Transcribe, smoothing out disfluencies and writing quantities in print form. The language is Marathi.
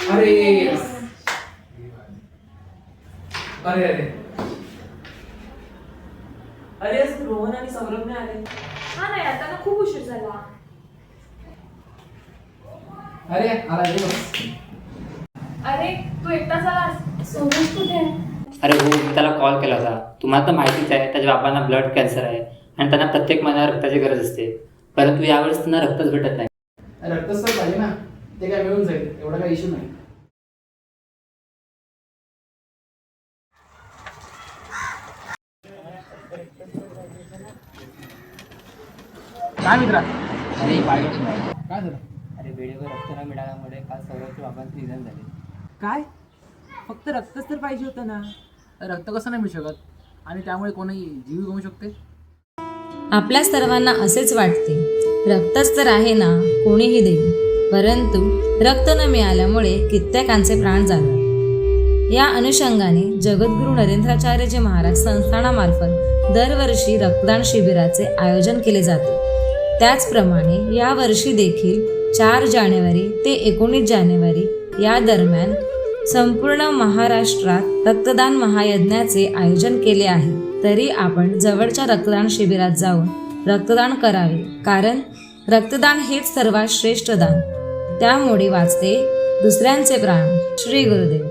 अरे अरे अरे अरे रोहन आणि सौरभ नाही आले. हा नाही आता ना खूप उशीर झाला. अरे आला रे बस. अरे तू एकटाच आलास? सोबत कुठे आहे? अरे हो, मी त्याला कॉल केला होता. तुम्हाला तर माहितीच आहे त्याच्या बाबांना ब्लड कॅन्सर आहे आणि त्यांना प्रत्येक महिन्याला रक्ताची गरज असते. परंतु यावेळेस त्यांना रक्तच भेटत नाही. रक्तच तर पाहिजे ना, ते काय मिळून जाईल, एवढा काही इश्यू नाही. काय मित्रा? अरे पाहिजे नाही. काय झालं? अरे वेळेवर रक्त न मिळाल्यामुळे काल सौरभच्या बाबांचे निधन झाले. काय? फक्त रक्तच तर पाहिजे होतं ना. रक्त कसं नाही मिळू शकत, आणि त्यामुळे कोणी जीव गमू शकते? आपल्या सर्वांना असेच वाटते, रक्तच तर आहे ना, कोणीही देईल. परंतु रक्त न मिळाल्यामुळे कित्येकांचे प्राण जाणार. या अनुषंगाने जगद्गुरू नरेंद्राचार्यजी महाराज संस्थानामार्फत दरवर्षी रक्तदान शिबिराचे आयोजन केले जाते. त्याचप्रमाणे यावर्षी देखील 4 जानेवारी ते 19 जानेवारी या दरम्यान संपूर्ण महाराष्ट्रात रक्तदान महायज्ञाचे आयोजन केले आहे. तरी आपण जवळच्या रक्तदान शिबिरात जाऊन रक्तदान करावे, कारण रक्तदान हेच सर्वात श्रेष्ठ दान. त्यामुळे वाचते दुसऱ्यांचे प्राण. श्री गुरुदेव.